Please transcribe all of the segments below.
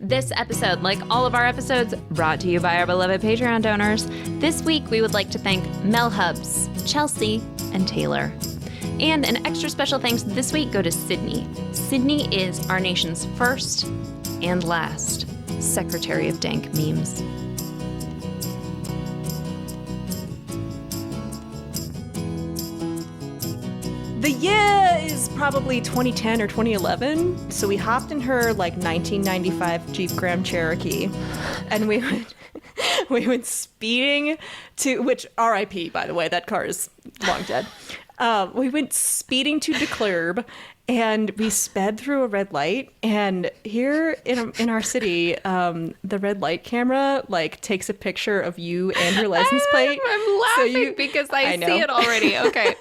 This episode, like all of our episodes, brought to you by our beloved Patreon donors. This week, we would like to thank Mel Hubs, Chelsea, and Taylor. And an extra special thanks this week go to Sydney. Sydney is our nation's first and last Secretary of Dank Memes. The year is probably 2010 or 2011. So we hopped in her like 1995 Jeep Grand Cherokee and we went speeding to, which RIP, by the way, that car is long dead. We went speeding to DeKalb and we sped through a red light. And here in our city, the red light camera like takes a picture of you and your license plate. I'm laughing because I see it already. Okay.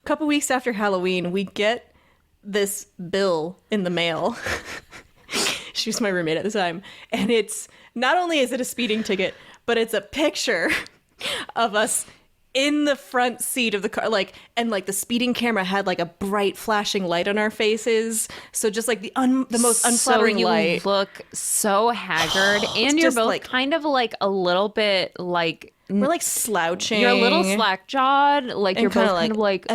A couple weeks after Halloween, we get this bill in the mail. She was my roommate at the time. And it's not only is it a speeding ticket, but it's a picture of us in the front seat of the car. And the speeding camera had like a bright flashing light on our faces. So just like the most unflattering light. So you look so haggard. And you're both like, kind of like a little bit like... We're like slouching. You're a little slack-jawed. Like you're both kind of like...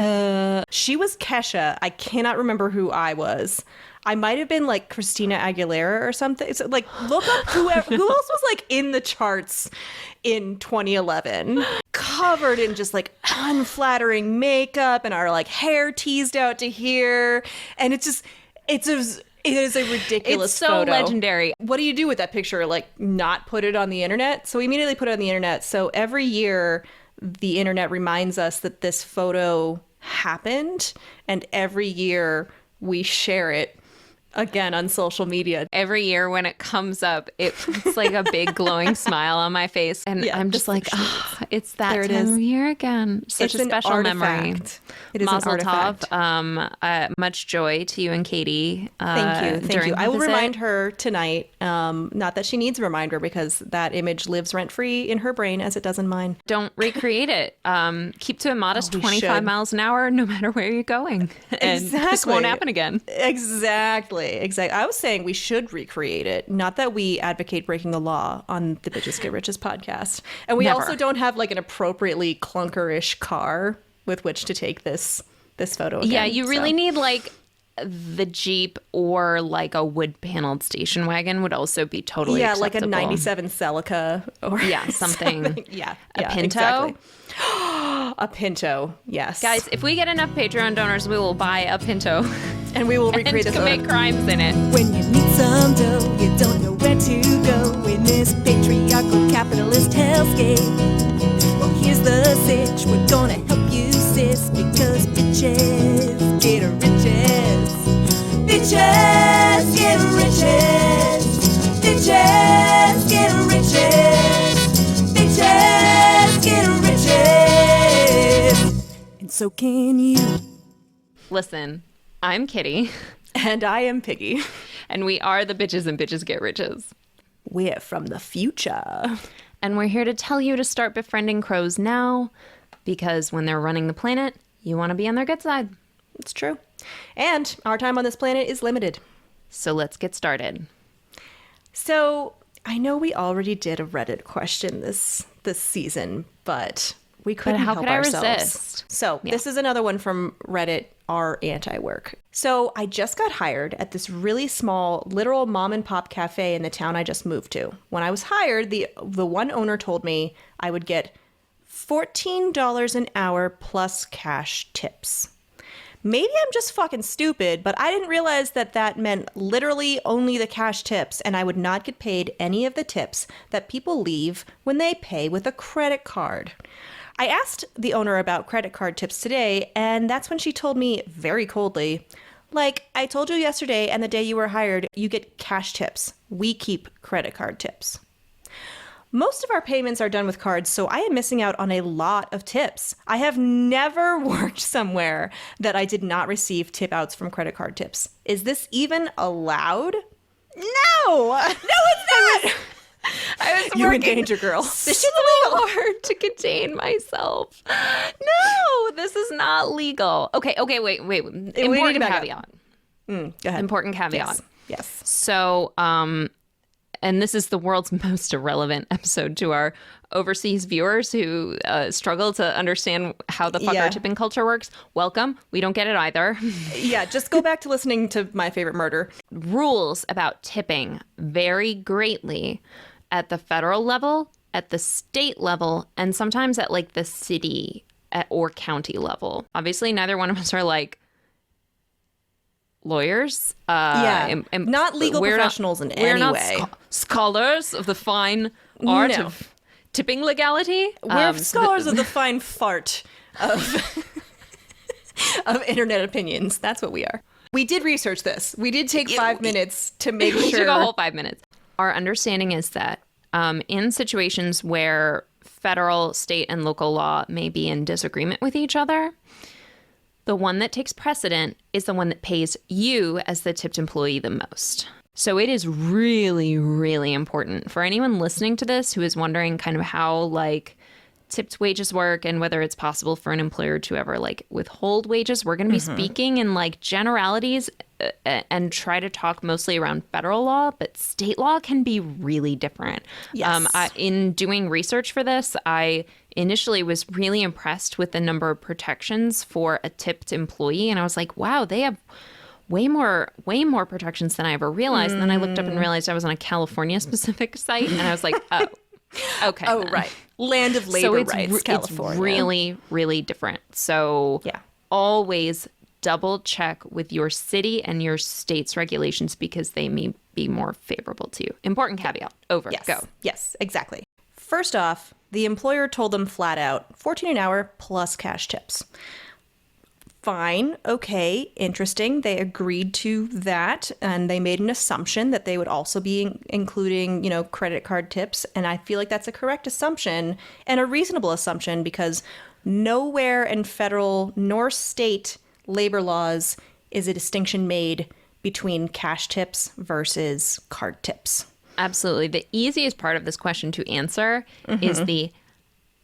She was Kesha. I cannot remember who I was. I might have been like Christina Aguilera or something. So like look up who else was like in the charts in 2011. Covered in just like unflattering makeup and our like hair teased out to here. And it is a ridiculous It's so photo. legendary. What do you do with that picture? Like not put it on the internet? So we immediately put it on the internet. So every year the internet reminds us that this photo happened. And every year we share it again on social media. Every year when it comes up, it puts like a big glowing smile on my face. And yeah, I'm just like, it's that there it time is. of year again. Such a special memory. It is Mazel an artifact. Tov. Much joy to you and Katie. Thank you. I will remind her tonight. Not that she needs a reminder because that image lives rent-free in her brain as it does in mine. Don't recreate it. Keep to a modest 25 miles an hour no matter where you're going. And exactly. This won't happen again. Exactly. I was saying we should recreate it. Not that we advocate breaking the law on the Bitches Get Riches podcast. And we also don't have like an appropriately clunkerish car with which to take this photo again. Yeah, you really need like the Jeep or like a wood-paneled station wagon would also be totally acceptable. Like a 97 Celica or something. Yeah, a Pinto. Exactly. A Pinto, yes. Guys, if we get enough Patreon donors, we will buy a Pinto. And we will recreate this commit crimes in it. When you need some dough, you don't know where to go in this patriarchal capitalist hellscape. Well, here's the sitch. We're gonna help you, sis, because bitches get riches. Bitches get riches. Bitches get riches. Bitches get riches. And so can you. Listen. I'm Kitty. And I am Piggy. And we are the Bitches and Bitches Get Riches. We're from the future. And we're here to tell you to start befriending crows now, because when they're running the planet, you want to be on their good side. It's true. And our time on this planet is limited. So let's get started. So I know we already did a Reddit question this season, but we couldn't help ourselves. How could I resist? So This is another one from Reddit, our anti-work. So I just got hired at this really small, literal mom and pop cafe in the town I just moved to. When I was hired, the one owner told me I would get $14 an hour plus cash tips. Maybe I'm just fucking stupid, but I didn't realize that meant literally only the cash tips, and I would not get paid any of the tips that people leave when they pay with a credit card. I asked the owner about credit card tips today, and that's when she told me very coldly, like, I told you yesterday and the day you were hired, you get cash tips. We keep credit card tips. Most of our payments are done with cards, so I am missing out on a lot of tips. I have never worked somewhere that I did not receive tip outs from credit card tips. Is this even allowed? No, it's not. You're in danger, girl. This is so hard to contain myself. No, this is not legal. Okay, wait. Important caveat. Go ahead. Important caveat. Yes. So, and this is the world's most irrelevant episode to our overseas viewers who struggle to understand how the fucker tipping culture works. Welcome. We don't get it either. Yeah, just go back to listening to My Favorite Murder. Rules about tipping vary greatly at the federal level, at the state level, and sometimes at like the city or county level. Obviously, neither one of us are like lawyers. Not legal professionals in any way. We're not scholars of the fine art of tipping legality. We're scholars of the fine fart of of internet opinions. That's what we are. We did research this. We did take 5 minutes to make sure. We took a whole 5 minutes. Our understanding is that in situations where federal, state, and local law may be in disagreement with each other, the one that takes precedent is the one that pays you as the tipped employee the most. So it is really, really important for anyone listening to this who is wondering kind of how like tipped wages work and whether it's possible for an employer to ever like withhold wages. We're going to be speaking in like generalities and try to talk mostly around federal law, but state law can be really different. Yes. In doing research for this, I initially was really impressed with the number of protections for a tipped employee. And I was like, wow, they have way more protections than I ever realized. And then I looked up and realized I was on a California specific site. And I was like, oh, okay. Oh, then. right. Land of labor rights, California. It's really, really different. So always double check with your city and your state's regulations because they may be more favorable to you. Important caveat. Over. Yes. Go. Yes, exactly. First off, the employer told them flat out, $14 an hour plus cash tips. Fine. Okay. Interesting. They agreed to that, and they made an assumption that they would also be including, credit card tips. And I feel like that's a correct assumption and a reasonable assumption because nowhere in federal nor state labor laws is a distinction made between cash tips versus card tips. Absolutely. The easiest part of this question to answer is the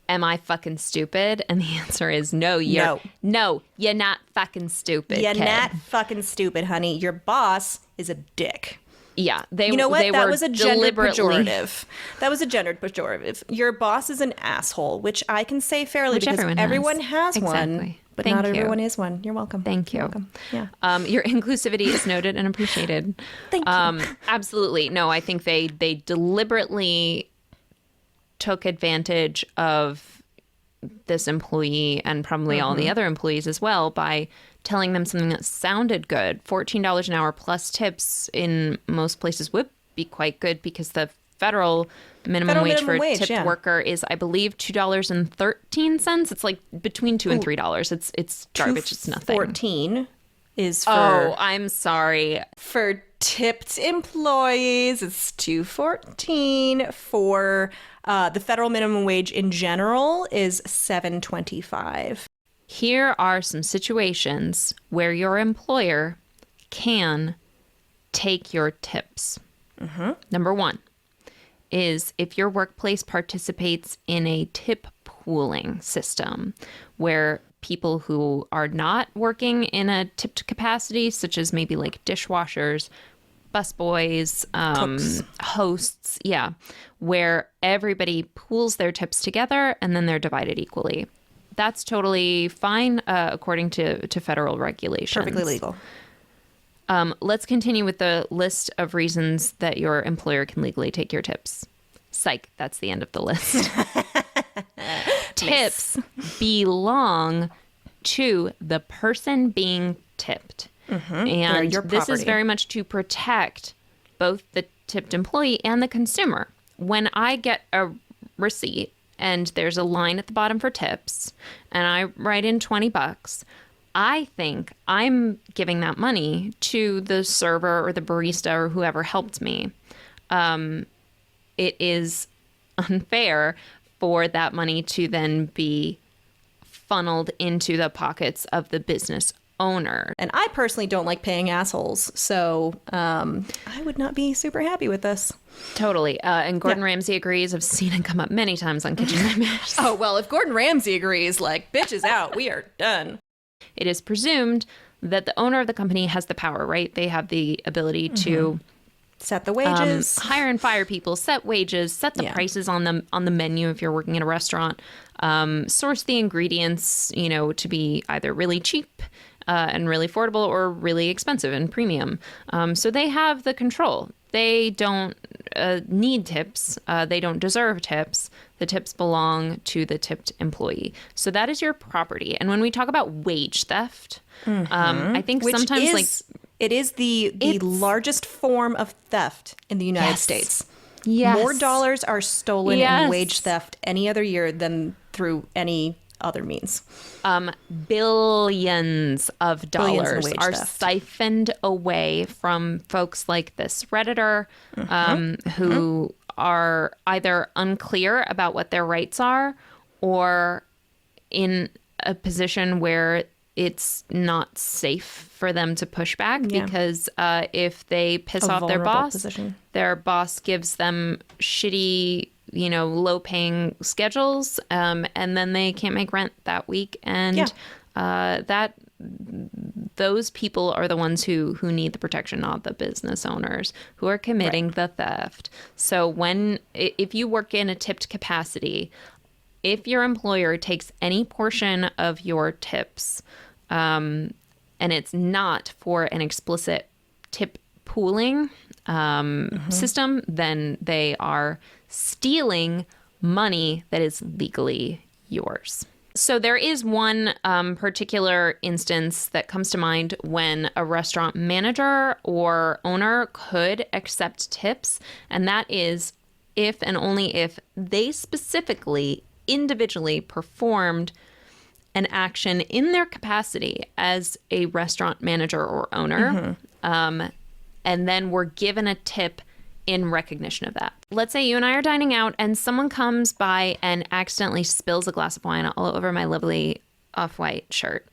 am I fucking stupid? And the answer is no, you're not fucking stupid. You're kid. not fucking stupid, honey. Your boss is a dick. Yeah. You know what? That was a gendered pejorative. That was a gendered pejorative. Your boss is an asshole, which I can say fairly because everyone has one. But not everyone is one. You're welcome. Thank you. You're welcome. Yeah. Your inclusivity is noted and appreciated. Thank you. Absolutely. No, I think they deliberately took advantage of this employee and probably all the other employees as well by telling them something that sounded good. $14 an hour plus tips in most places would be quite good because the federal minimum wage for a tipped worker is, I believe, $2.13. It's like between $2 and $3. It's garbage. It's nothing. $2.14 is for... Oh, I'm sorry. For tipped employees, it's $2.14. For the federal minimum wage in general is $7.25. Here are some situations where your employer can take your tips. Number one is if your workplace participates in a tip pooling system where people who are not working in a tipped capacity, such as maybe like dishwashers, busboys, hosts, where everybody pools their tips together and then they're divided equally. That's totally fine according to federal regulations. Perfectly legal. Let's continue with the list of reasons that your employer can legally take your tips. Psych, that's the end of the list. Tips belong to the person being tipped. And this is very much to protect both the tipped employee and the consumer. When I get a receipt and there's a line at the bottom for tips and I write in $20, I think I'm giving that money to the server or the barista or whoever helped me. It is unfair for that money to then be funneled into the pockets of the business owner. And I personally don't like paying assholes, so I would not be super happy with this. Totally. And Gordon Ramsay agrees. I've seen it come up many times on Kitchen Nightmares. Oh, well, if Gordon Ramsay agrees, like, bitch is out. We are done. It is presumed that the owner of the company has the power, right? They have the ability to Set the wages. Hire and fire people, set wages, set the prices on the menu if you're working in a restaurant. Source the ingredients, to be either really cheap and really affordable or really expensive and premium. So they have the control. They don't need tips. They don't deserve tips. The tips belong to the tipped employee. So that is your property. And when we talk about wage theft, I think sometimes it is the largest form of theft in the United States. Yes. More dollars are stolen in wage theft any other year than through any other means. Billions of dollars are theft. siphoned away from folks like this Redditor who are either unclear about what their rights are or in a position where it's not safe for them to push back because if they piss off their boss gives them shitty, low-paying schedules, and then they can't make rent that week. And those people are the ones who need the protection, not the business owners who are committing the theft. So if you work in a tipped capacity, if your employer takes any portion of your tips, and it's not for an explicit tip pooling system, then they are stealing money that is legally yours. So there is one particular instance that comes to mind when a restaurant manager or owner could accept tips, and that is if and only if they specifically individually performed an action in their capacity as a restaurant manager or owner, and then were given a tip in recognition of that. Let's say you and I are dining out and someone comes by and accidentally spills a glass of wine all over my lovely off-white shirt.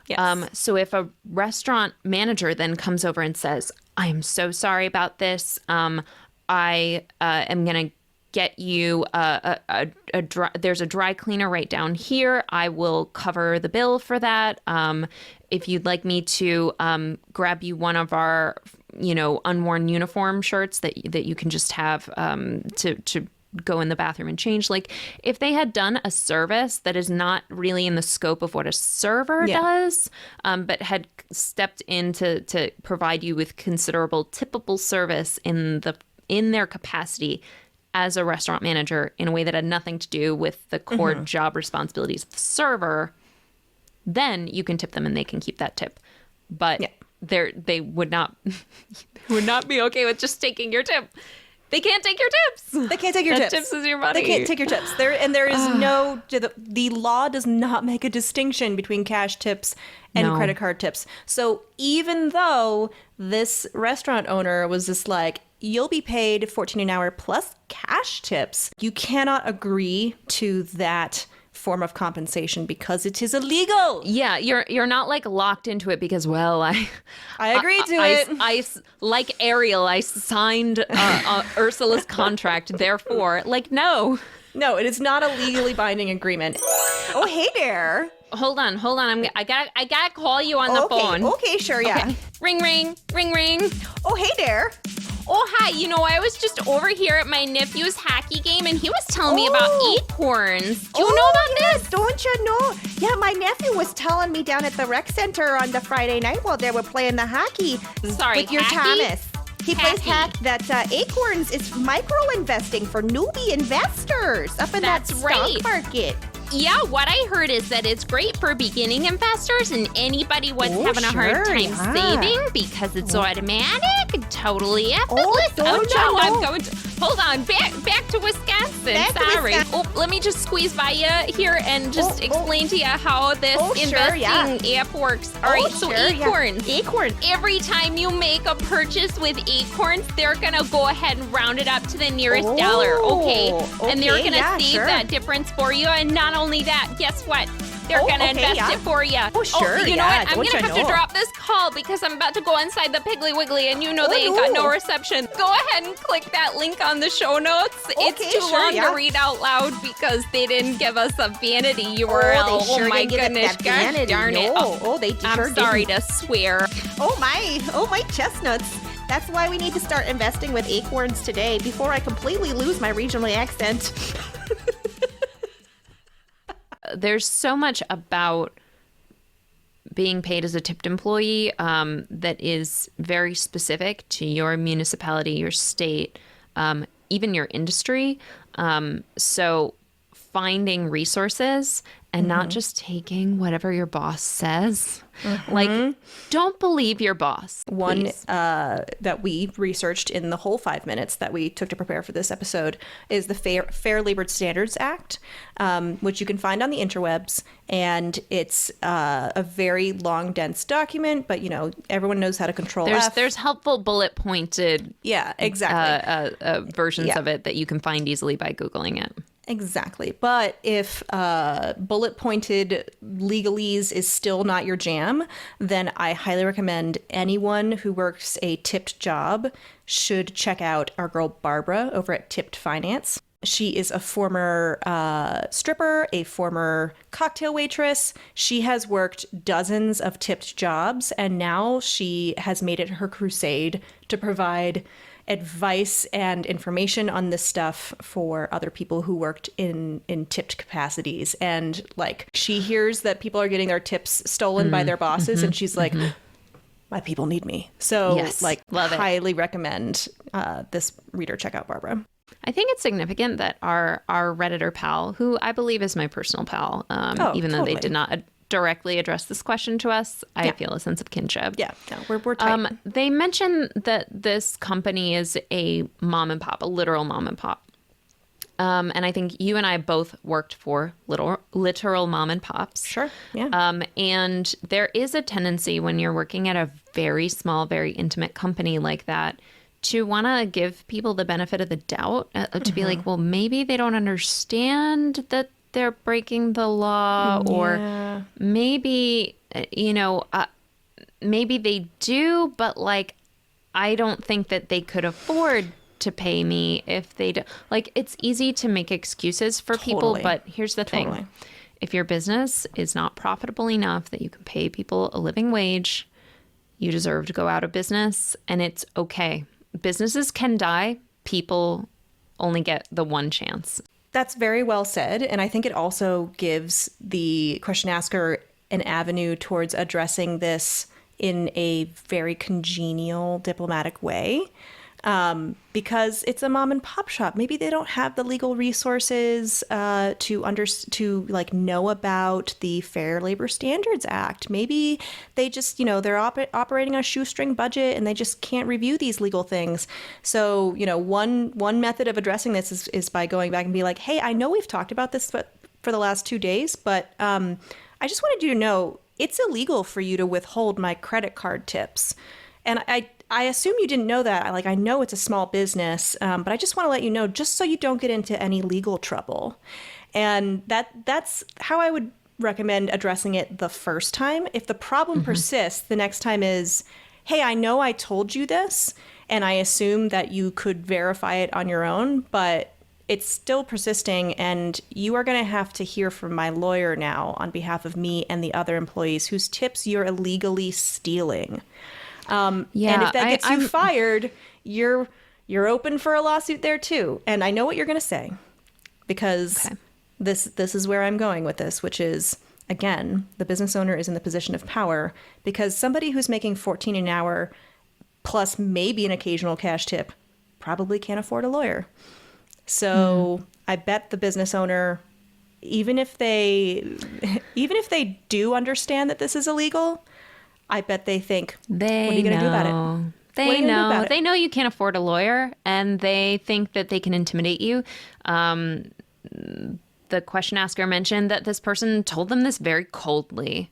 Yes. So if a restaurant manager then comes over and says, I'm so sorry about this. I am going to get you there's a dry cleaner right down here. I will cover the bill for that. If you'd like me to grab you one of our, unworn uniform shirts that you can just have to go in the bathroom and change. Like if they had done a service that is not really in the scope of what a server does, but had stepped in to provide you with considerable tippable service in their capacity as a restaurant manager in a way that had nothing to do with the core job responsibilities of the server, then you can tip them and they can keep that tip. But they would not be okay with just taking your tip. They can't take your tips. They can't take your tips. Tips is your money. They can't take your tips. There is the law does not make a distinction between cash tips and credit card tips. So even though this restaurant owner was just like, you'll be paid $14 an hour plus cash tips, you cannot agree to that form of compensation because it is illegal. Yeah, you're not like locked into it because, well, I agreed to it. I like Ariel, I signed Ursula's contract. Therefore, no, it is not a legally binding agreement. Oh, hey there. Hold on. I gotta call you on the phone. Okay, sure, yeah. Okay. Ring, ring. Oh, hey there. Oh, hi. I was just over here at my nephew's hockey game, and he was telling me about acorns. Do you know about this? Don't you know? Yeah, my nephew was telling me down at the rec center on the Friday night while they were playing the hockey with your hockey? Thomas. He plays that Acorns is micro-investing for newbie investors up in That's that right. stock market. Yeah, what I heard is that it's great for beginning investors and anybody what's having a hard time saving because it's automatic, totally effortless. I'm going to hold on. Back to Wisconsin. Sorry. Let me just squeeze by you here and just explain to you how this investing app works. All right, so Acorns. Acorns. Every time you make a purchase with Acorns, they're gonna go ahead and round it up to the nearest dollar. Okay, and they're gonna save that difference for you. And not only that, guess what? They're gonna invest it for you. Oh, sure. You know what? I'm gonna have to drop this call because I'm about to go inside the Piggly Wiggly, and they ain't got no reception. Go ahead and click that link on the show notes. It's too long to read out loud because they didn't give us a vanity URL. Oh, my goodness, gosh darn it. They sure I'm sorry to swear. Oh my chestnuts. That's why we need to start investing with acorns today before I completely lose my regional accent. There's so much about being paid as a tipped employee that is very specific to your municipality, your state, even your industry. So finding resources and not just taking whatever your boss says. Like, don't believe your boss. One please. that we researched in the whole 5 minutes that we took to prepare for this episode is the Fair Labor Standards Act, which you can find on the interwebs. And it's a very long, dense document, but, you know, everyone knows how to control F. There's helpful bullet pointed Yeah, exactly. versions of it that you can find easily by Googling it. Exactly. But if bullet pointed legalese is still not your jam, then I highly recommend anyone who works a tipped job should check out our girl Barbara over at Tipped Finance. She is a former stripper, a former cocktail waitress. She has worked dozens of tipped jobs, and now she has made it her crusade to provide advice and information on this stuff for other people who worked in tipped capacities. And like, she hears that people are getting their tips stolen by their bosses, and she's like, my people need me. So Yes, like, love it. highly recommend this reader check out Barbara. I think it's significant that our Redditor pal, who I believe is my personal pal, even though they totally. did not directly address this question to us, I feel a sense of kinship. Yeah, no, we're tight. They mentioned that this company is a mom and pop, a literal mom and pop. And I think you and I both worked for literal mom and pops. Sure, yeah. And there is a tendency when you're working at a very small, very intimate company like that to want to give people the benefit of the doubt, to be like, well, maybe they don't understand that they're breaking the law, or maybe, maybe they do, but like, I don't think that they could afford to pay me if they do. Like, it's easy to make excuses for people, Totally. but here's the thing. If your business is not profitable enough that you can pay people a living wage, you deserve to go out of business, and it's okay. Businesses can die. People only get the one chance. That's very well said. And I think it also gives the question asker an avenue towards addressing this in a very congenial, diplomatic way. Because it's a mom and pop shop. Maybe they don't have the legal resources to like know about the Fair Labor Standards Act. Maybe they just, they're operating on a shoestring budget and they just can't review these legal things. So, one method of addressing this is by going back and be like, hey, I know we've talked about this for the last 2 days, but I just wanted you to know it's illegal for you to withhold my credit card tips. And I assume you didn't know that. I know it's a small business, but I just want to let you know, just so you don't get into any legal trouble. And that's how I would recommend addressing it the first time. If the problem persists, the next time is, hey, I know I told you this, and I assume that you could verify it on your own, but it's still persisting, and you are going to have to hear from my lawyer now on behalf of me and the other employees whose tips you're illegally stealing. And if that gets you fired, you're open for a lawsuit there too. And I know what you're going to say, because this is where I'm going with this, which is, again, the business owner is in the position of power, because somebody who's making $14 an hour plus maybe an occasional cash tip probably can't afford a lawyer. So I bet the business owner, even if they do understand that this is illegal, I bet they think, what are you going to do about it? They know you can't afford a lawyer, and they think that they can intimidate you. The question asker mentioned that this person told them this very coldly.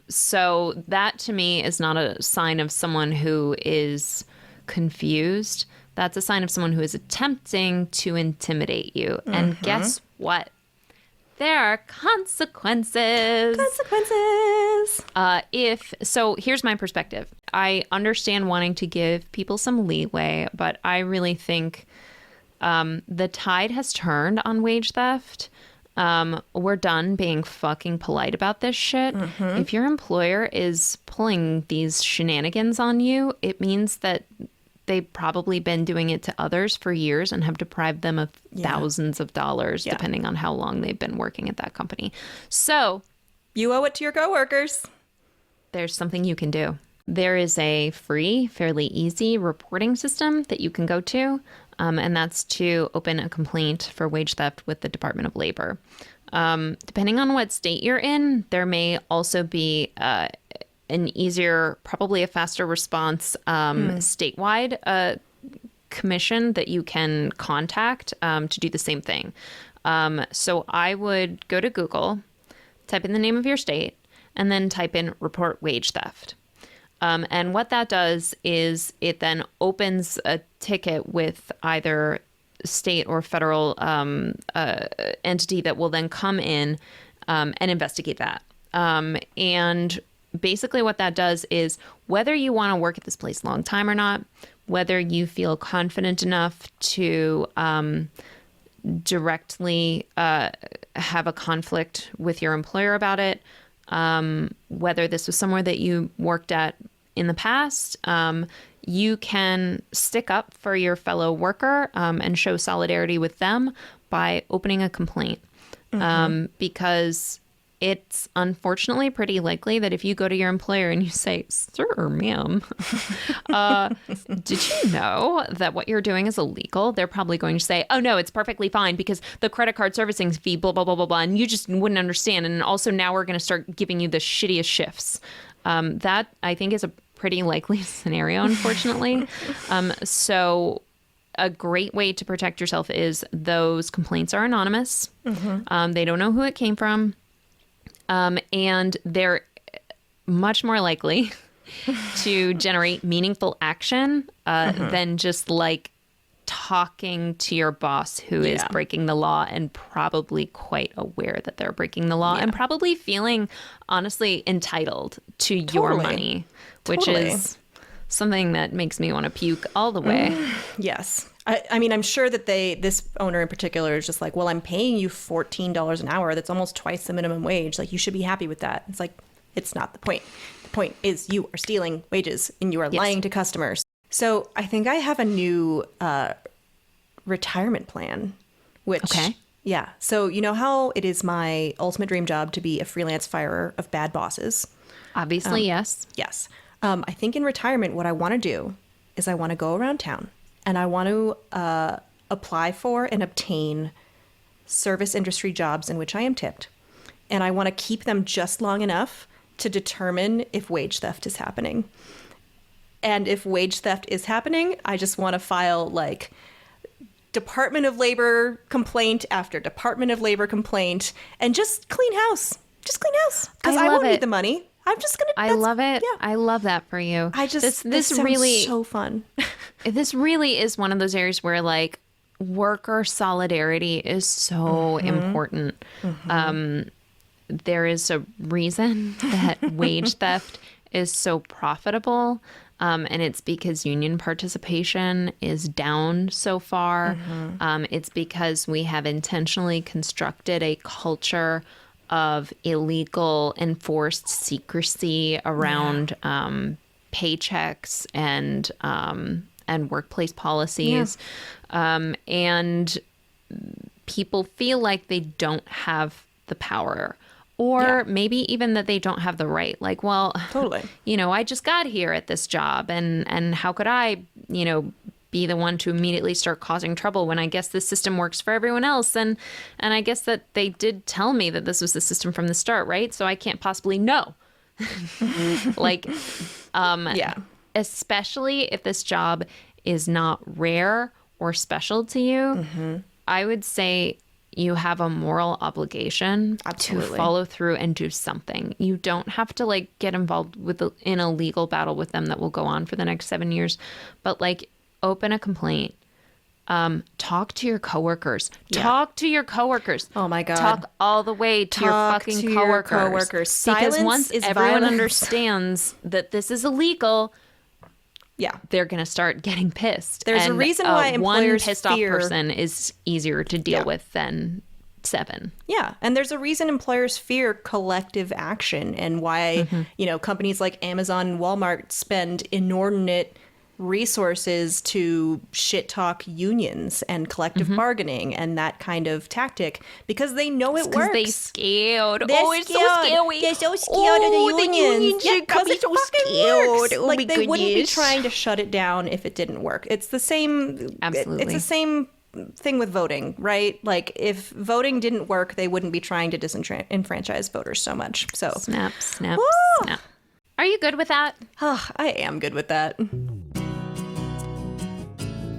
So that to me is not a sign of someone who is confused. That's a sign of someone who is attempting to intimidate you. And guess what? There are consequences. So here's my perspective. I understand wanting to give people some leeway, but I really think the tide has turned on wage theft. we're done being fucking polite about this shit. If your employer is pulling these shenanigans on you, it means that they've probably been doing it to others for years and have deprived them of thousands of dollars, depending on how long they've been working at that company. So You owe it to your coworkers. there's something you can do. There is a free, fairly easy reporting system that you can go to, and that's to open a complaint for wage theft with the Department of Labor. Depending on what state you're in, there may also be an easier, probably a faster response statewide commission that you can contact to do the same thing. So I would go to Google, type in the name of your state, and then type in report wage theft. And what that does is it then opens a ticket with either state or federal entity that will then come in and investigate that. And basically what that does is whether you want to work at this place a long time or not, whether you feel confident enough to directly have a conflict with your employer about it, whether this was somewhere that you worked at in the past, you can stick up for your fellow worker and show solidarity with them by opening a complaint. Because it's unfortunately pretty likely that if you go to your employer and you say, sir or ma'am, did you know that what you're doing is illegal? They're probably going to say, oh, no, it's perfectly fine because the credit card servicing fee, blah, blah, blah, blah, blah. And you just wouldn't understand. And also now we're going to start giving you the shittiest shifts. That, I think, is a pretty likely scenario, unfortunately. So a great way to protect yourself is those complaints are anonymous. They don't know who it came from. And they're much more likely to generate meaningful action than just like talking to your boss who is breaking the law and probably quite aware that they're breaking the law and probably feeling honestly entitled to your money, which is something that makes me want to puke all the way. Yes. I mean, I'm sure that this owner in particular is just like, well, I'm paying you $14 an hour. That's almost twice the minimum wage. Like, you should be happy with that. It's like, it's not the point. The point is you are stealing wages and you are lying to customers. So I think I have a new retirement plan, which, yeah. So you know how it is my ultimate dream job to be a freelance firer of bad bosses? Obviously, yes. Yes. I think in retirement, what I want to do is I want to go around town and I want to apply for and obtain service industry jobs in which I am tipped. And I want to keep them just long enough to determine if wage theft is happening. And if wage theft is happening, I just want to file like Department of Labor complaint after Department of Labor complaint and just clean house. Just clean house. Because I won't need the money. I'm just going to. I love it. Yeah. I love that for you. I just, this really so fun. This really is one of those areas where like worker solidarity is so important. There is a reason that wage theft is so profitable. And it's because union participation is down so far. It's because we have intentionally constructed a culture of illegal enforced secrecy around paychecks and workplace policies. And people feel like they don't have the power. Or maybe even that they don't have the right. Like, well, you know, I just got here at this job and how could I, you know, be the one to immediately start causing trouble when I guess this system works for everyone else. And I guess that they did tell me that this was the system from the start, right? So I can't possibly know. Like, especially if this job is not rare or special to you, I would say you have a moral obligation to follow through and do something. You don't have to like get involved in a legal battle with them that will go on for the next 7 years, but like open a complaint. Talk to your coworkers. Talk to your coworkers. Oh my God. Talk all the way to your fucking coworkers. Because once everyone understands that this is illegal, they're going to start getting pissed. There's a reason why employers one pissed off person is easier to deal with than 7. Yeah, and there's a reason employers fear collective action and why, companies like Amazon and Walmart spend inordinate resources to shit talk unions and collective bargaining and that kind of tactic because they know it works. They scared. They're It's so scared. scary. They're so scared of the unions. should because be it so fucking scared. works. Oh Like my they wouldn't be goodness. trying to shut it down if it didn't work. It's the same. Absolutely. It's the same thing with voting, right? Like if voting didn't work, they wouldn't be trying to disenfranchise voters so much. So Snap, snap, Woo! snap. Are you good with that? I am good with that.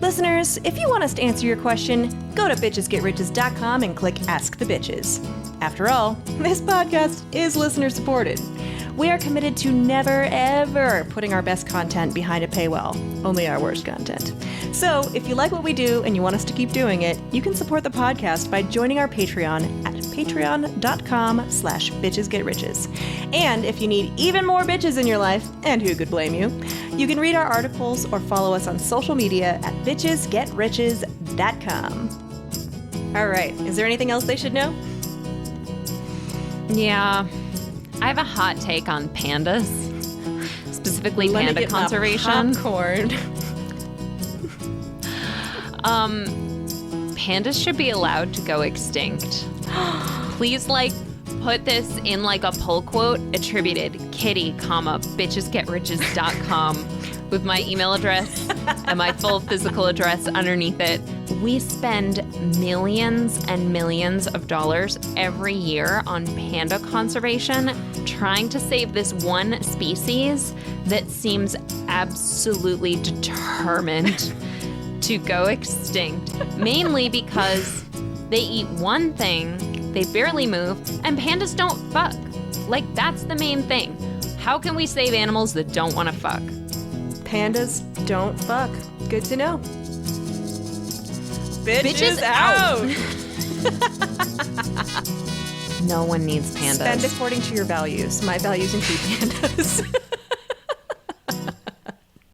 Listeners, if you want us to answer your question, go to bitchesgetriches.com and click Ask the Bitches. After all, this podcast is listener supported. We are committed to never, ever putting our best content behind a paywall, only our worst content. So if you like what we do and you want us to keep doing it, you can support the podcast by joining our Patreon at patreon.com/bitchesgetriches. And if you need even more bitches in your life, and who could blame you, you can read our articles or follow us on social media at bitchesgetriches.com. All right, is there anything else they should know? Yeah. I have a hot take on pandas, specifically Let me panda get my conservation. popcorn. Pandas should be allowed to go extinct. Please, put this in a pull quote attributed kitty, bitchesgetriches.com with my email address and my full physical address underneath it. We spend millions and millions of dollars every year on panda conservation, trying to save this one species that seems absolutely determined to go extinct, mainly because they eat one thing, they barely move, and pandas don't fuck. That's the main thing. How can we save animals that don't want to fuck? Pandas don't fuck. Good to know. Bitches out! No one needs pandas. Spend according to your values. My values include pandas.